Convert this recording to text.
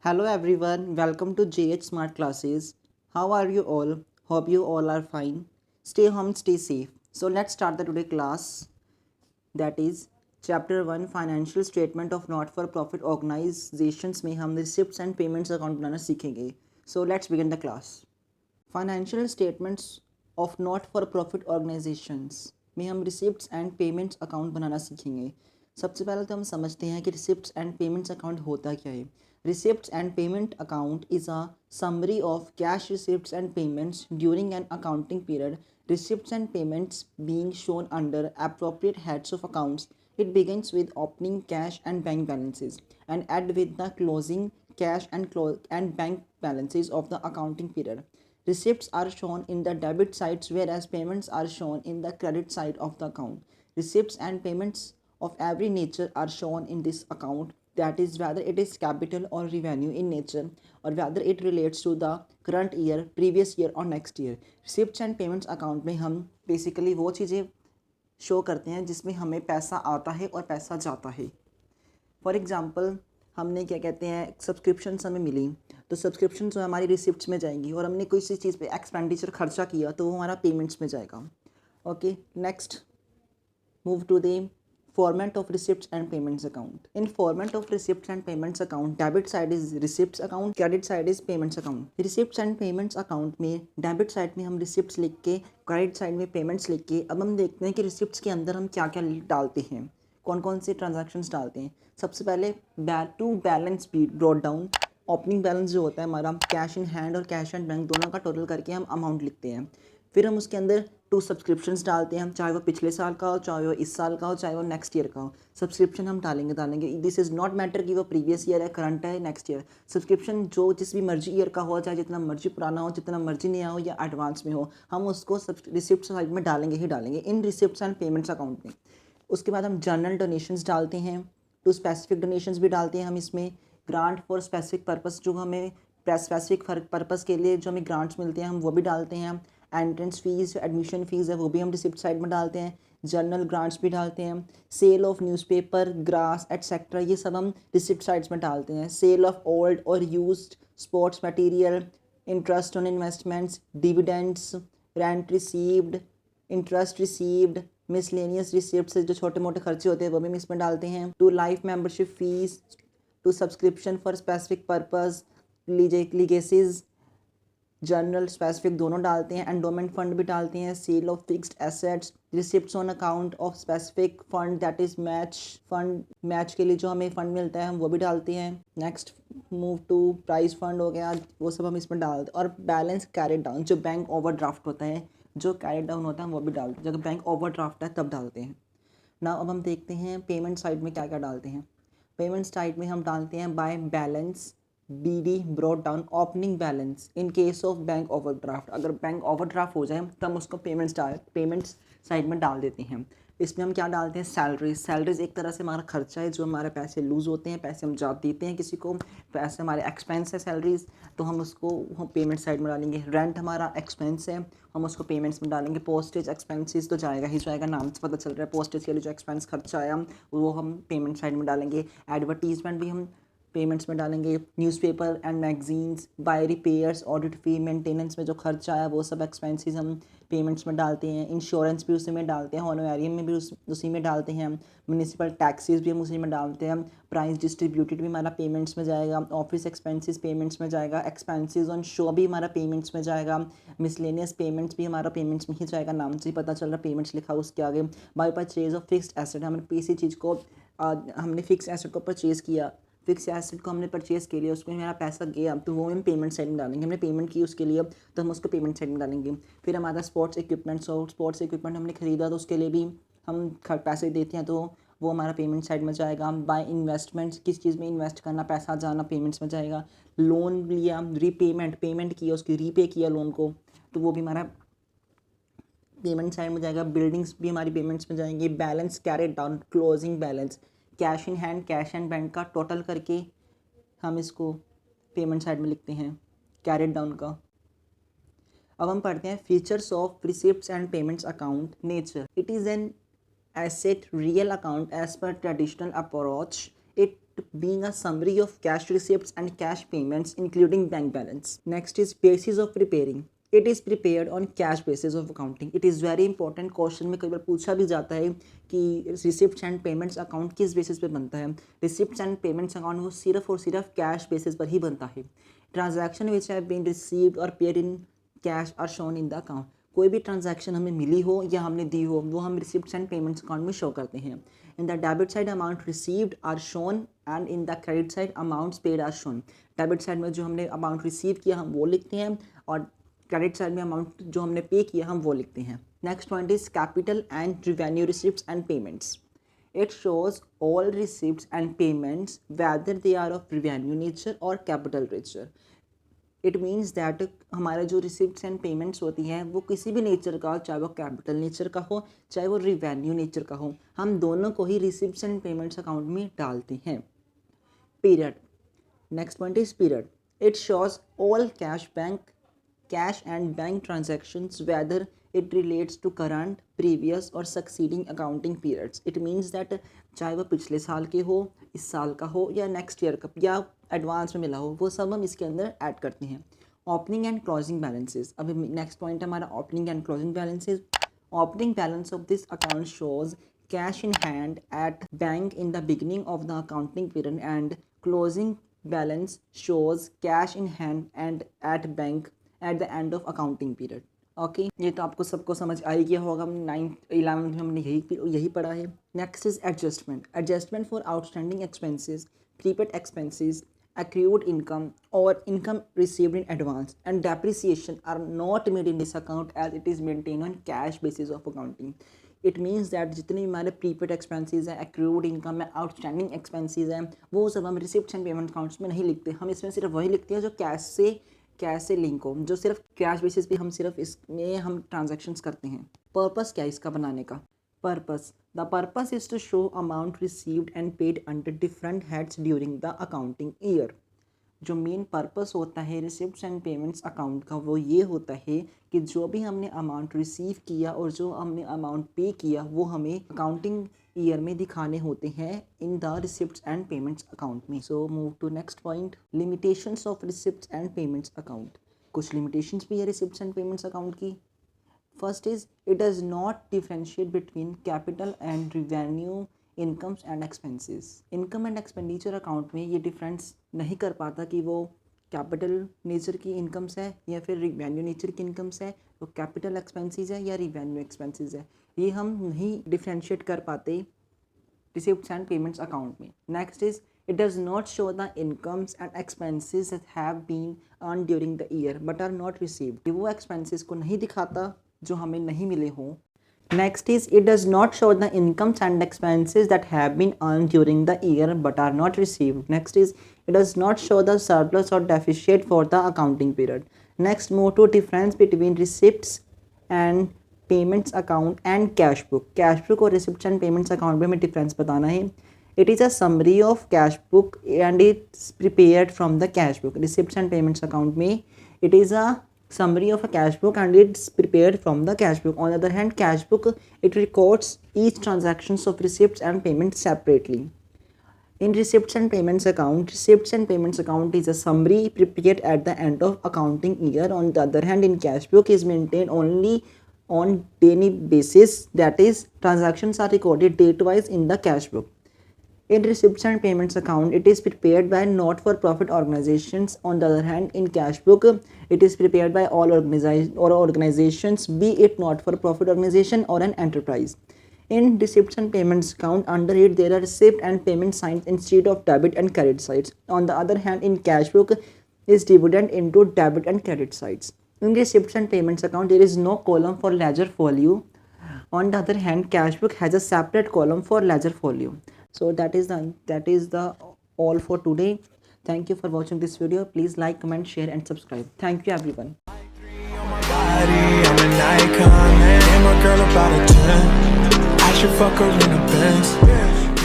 Hello everyone, welcome to JH Smart Classes. How are you all? Hope you all are fine. Stay home, stay safe. So let's start the today class. That is Chapter 1 Financial Statement of Not for Profit Organizations में हम Receipts and Payments account बनाना सीखेंगे. So let's begin the class. Financial statements of not for profit organisations में हम receipts and payments account बनाना सीखेंगे. सबसे पहले तो हम समझते हैं कि रिसिप्ट्स एंड पेमेंट्स अकाउंट होता क्या है. Receipts and payment account is a summary of cash receipts and payments during an accounting period. Receipts and payments being shown under appropriate heads of accounts. It begins with opening cash and bank balances and end with the closing cash and bank balances of the accounting period. Receipts are shown in the debit sides whereas payments are shown in the credit side of the account. Receipts and payments of every nature are shown in this account, that is whether it is capital or revenue in nature or whether it relates to the current year, previous year or next year. Receipts and payments account में हम basically वो चीज़ें show करते हैं जिसमें हमें पैसा आता है और पैसा जाता है. फॉर एग्ज़ाम्पल हमने क्या कहते हैं सब्सक्रिप्शंस हमें मिली तो सब्सक्रिप्शन जो हमारी रिसिप्ट्स में जाएंगी और हमने कोई सी चीज़ पे एक्सपेंडिचर खर्चा किया तो वो हमारा पेमेंट्स में जाएगा. Okay, next move to the format of receipts and payments account. In format of receipts and payments account, debit side is receipts account, credit side is payments account. Receipts and payments account में debit side में हम receipts लिख के, credit side में payments लिख के अब हम देखते हैं कि receipts के अंदर हम क्या क्या डालते हैं, कौन कौन से ट्रांजैक्शंस डालते हैं. सबसे पहले to balance b brought down. Opening balance जो होता है हमारा कैश इन हैंड और कैश एंड बैंक दोनों का टोटल करके हम अमाउंट लिखते हैं. फिर हम उसके अंदर टू सब्सक्रिप्शंस डालते हैं, चाहे वो पिछले साल का हो, चाहे वो इस साल का हो, चाहे वो नेक्स्ट ईयर का हो. सब्सक्रिप्शन हम डालेंगे. दिस इज़ नॉट मैटर कि वो प्रीवियस ईयर है, करंट है, नेक्स्ट ईयर. सब्सक्रिप्शन जो जिस भी मर्जी ईयर का हो, चाहे जितना मर्जी पुराना हो, जितना मर्जी नया हो या एडवांस में हो, हम उसको रिसिप्ट साइड में डालेंगे ही डालेंगे इन रिसिप्ट्स एंड पेमेंट्स अकाउंट में. उसके बाद हम जनरल डोनेशंस डालते हैं, टू स्पेसिफिक डोनेशंस भी डालते हैं हम इसमें. ग्रांट फॉर स्पेसिफिक पर्पस जो हमें स्पेसिफिक पर्पस के लिए जो हमें ग्रांट्स मिलते हैं हम वो भी डालते हैं. एंट्रेंस फीस एडमिशन फ़ीस है वो भी हम रिसिप्ट साइड में डालते हैं. जनरल ग्रांट्स भी डालते हैं. Sale of newspaper grass etcetera ये सब हम रिसिप्ट साइड्स में डालते हैं. सेल ऑफ ओल्ड और used sports material, interest on investments, dividends, rent received, interest received, miscellaneous receipt से जो छोटे मोटे खर्चे होते हैं वो भी हम इसमें डालते हैं. To life membership fees, to subscription for specific purpose, legacies, general specific दोनों डालते हैं. एंडोमेंट फंड भी डालते हैं. Sale of fixed assets, receipts on account of specific fund that is match fund, match के लिए जो हमें फंड मिलता है हम वो भी डालते हैं. Next move to prize fund हो गया, वो सब हम इसमें डालते हैं. और बैलेंस कैरी डाउन जो बैंक ओवरड्राफ्ट होता है, जो कैरी डाउन होता है हम वो भी डालते हैं. जब बैंक ओवरड्राफ्ट है तब डालते हैं ना. अब हम देखते हैं पेमेंट साइड में क्या क्या डालते हैं. पेमेंट साइड में हम डालते हैं by balance BD brought down opening balance in case of bank overdraft. अगर बैंक ओवरड्राफ्ट हो जाए तब उसको पेमेंट्स साइड में डाल देते हैं. इसमें हम क्या डालते हैं सैलरीज एक तरह से हमारा खर्चा है, जो हमारे पैसे लूज़ होते हैं, पैसे हम जा देते हैं किसी को, पैसे हमारे एक्सपेंस है सैलरीज, तो हम उसको पेमेंट साइड में डालेंगे. रेंट हमारा एक्सपेंस है, हम उसको पेमेंट्स में डालेंगे. पोस्टेज एक्सपेंसेस तो जाएगा ही जाएगा, नाम से पता चल रहा है. पोस्टेज के लिए जो एक्सपेंस खर्चा आया वो हम पेमेंट साइड में डालेंगे. एडवर्टीजमेंट भी हम पेमेंट्स में डालेंगे. Newspaper and magazines, by repairs, audit fee, maintenance में जो खर्चा आया वो सब एक्सपेंसेस हम पेमेंट्स में डालते हैं. इंश्योरेंस भी उसी में डालते हैं, होनोरेरियम में भी उसी में डालते हैं. म्यूनिसिपल टैक्सेस भी हम उसी में डालते हैं. प्राइस डिस्ट्रीब्यूटेड भी हमारा पेमेंट्स में जाएगा. ऑफिस एक्सपेंसेस पेमेंट्स में जाएगा. एक्सपेंसेस ऑन शो भी हमारा पेमेंट्स में जाएगा. मिसलेनियस पेमेंट्स भी हमारा पेमेंट्स में ही जाएगा, नाम से ही पता चल रहा है पेमेंट्स लिखा उसके आगे. By purchase of fixed asset, हमने किसी चीज़ को हमने फिक्स एसेट को परचेज़ किया, फिक्स एसेट को हमने परचेज़ के लिए उसमें मेरा पैसा गया तो वो हम पेमेंट साइड में डालेंगे. हमने पेमेंट की उसके लिए तो हम उसको पेमेंट साइड में डालेंगे. फिर हमारा स्पोर्ट्स इक्विपमेंट हमने ख़रीदा तो उसके लिए भी हम पैसे देते हैं तो वो हमारा पेमेंट साइड में जाएगा. बाय इन्वेस्टमेंट्स, किस चीज़ में इन्वेस्ट करना, पैसा जाना पेमेंट्स में जाएगा. लोन लिया, पेमेंट किया, उसकी रीपे किया लोन को, तो वो भी हमारा पेमेंट साइड में जाएगा. बिल्डिंग्स भी हमारी पेमेंट्स में जाएंगी. Balance carried down, closing balance, cash in hand cash and bank का टोटल करके हम इसको पेमेंट साइड में लिखते हैं कैरेड डाउन का. अब हम पढ़ते हैं features of receipts and payments account. Nature, it is an asset real account as per traditional approach. it being a summary of cash receipts and cash payments including bank balance. Next is basis of preparing. It is prepared on cash basis of accounting. It is very important. Question में कई बार पूछा भी जाता है कि receipts and payments account किस basis पे बनता है. रिसिप्ट्स एंड पेमेंट्स अकाउंट वो सिर्फ और सिर्फ कैश बेसिस पर ही बनता है. Transaction which have been received और paid in cash are shown in the account. कोई भी ट्रांजैक्शन हमें मिली हो या हमने दी हो वो हम रिसिप्ट्स एंड पेमेंट्स अकाउंट में शो करते हैं. In the debit side amount received are shown and in the credit side amounts paid are shown. Debit side में जो हमने अमाउंट रिसीव किया हम वो लिखते हैं और क्रेडिट साइड में अमाउंट जो हमने पे किया हम वो लिखते हैं. Next point is capital and revenue receipts and payments. It shows all receipts and payments whether they are of revenue nature or capital nature. It means that हमारे जो receipts and payments होती हैं वो किसी भी नेचर का हो, चाहे वो कैपिटल नेचर का हो चाहे वो रिवेन्यू नेचर का हो, हम दोनों को ही receipts and payments अकाउंट में डालते हैं. Period. Next point is period. It shows all cash and bank transactions whether it relates to current, previous or succeeding accounting periods. It means that चाहे वो पिछले साल के हो, इस साल का हो या नेक्स्ट ईयर का या एडवांस में मिला हो, वो सब हम इसके अंदर ऐड करते हैं. Opening and closing balances. अभी नेक्स्ट पॉइंट हमारा opening and closing balances. Opening balance of this account shows cash in hand at bank in the beginning of the accounting period and closing balance shows cash in hand and at bank at the end of accounting period. Okay ये तो आपको सबको समझ आ ही गया होगा. 9th 11th में हमने यही पढ़ा है. Next is adjustment. Adjustment for outstanding expenses, prepaid expenses, accrued income or income received in advance and depreciation are not made in this account as it is maintained on cash basis of accounting. It means that जितने भी हमारे prepaid expenses हैं, accrued income है, outstanding expenses हैं, वो सब हम receipts and payment accounts में नहीं लिखते. हम इसमें सिर्फ वही लिखते हैं जो कैश से लिंक हो, जो सिर्फ कैश बेसिस पे हम सिर्फ इसमें हम ट्रांजैक्शंस करते हैं. पर्पस क्या है इसका बनाने का? Purpose. The purpose is to show amount received and paid under different heads during the accounting year. जो मेन पर्पस होता है रिसिप्ट्स एंड पेमेंट्स अकाउंट का वो ये होता है कि जो भी हमने अमाउंट रिसीव किया और जो हमने अमाउंट पे किया वो हमें अकाउंटिंग ईयर में दिखाने होते हैं in the receipts and payments account में. So move to next point. Limitations of receipts and payments account. कुछ लिमिटेशंस भी है रिसिप्ट्स एंड पेमेंट्स अकाउंट की. First is it does not differentiate between capital and revenue incomes and expenses. Income and expenditure account में ये difference नहीं कर पाता कि वो कैपिटल नेचर की इनकम्स है या फिर रिवेन्यू नेचर की इनकम्स है, वो कैपिटल एक्सपेंसेस है या रिवेन्यू एक्सपेंसेस है. ये हम नहीं डिफरेंशिएट कर पाते रिसिप्ट्स एंड पेमेंट्स अकाउंट में. Next is it does not show the incomes and expenses that have been earn during the year but are not received. वो एक्सपेंसेस को नहीं दिखाता जो हमें नहीं मिले हों. Next is it does not show the incomes and expenses that have been earned during the year but are not received. Next is it does not show the surplus or deficit for the accounting period. Next, move to difference between receipts and payments account and cash book. Cash book और receipts and payments account में हमें difference बताना है. It is a summary of cash book and it's prepared from the cash book. Receipts and payments account में it is a summary of a cash book and it's prepared from the cash book. On the other hand, cash book it records each transactions of receipts and payments separately. In receipts and payments account is a summary prepared at the end of accounting year. On the other hand, in cash book is maintained only on daily basis, that is transactions are recorded date wise in the cash book. In receipts and payments account, it is prepared by not-for-profit organizations. On the other hand, in cash book, it is prepared by all organizations, be it not-for-profit organization or an enterprise. In receipts and payments account, under it there are receipt and payment signs instead of debit and credit sides. On the other hand, in cash book, is divided into debit and credit sides. In receipts and payments account, there is no column for ledger folio. On the other hand, cash book has a separate column for ledger folio. So that is the all for today. Thank you for watching this video. Please like, comment, share and subscribe. Thank you everyone. I'm an icon, man. I'm a girl about a 10. I should fuck her in the Benz.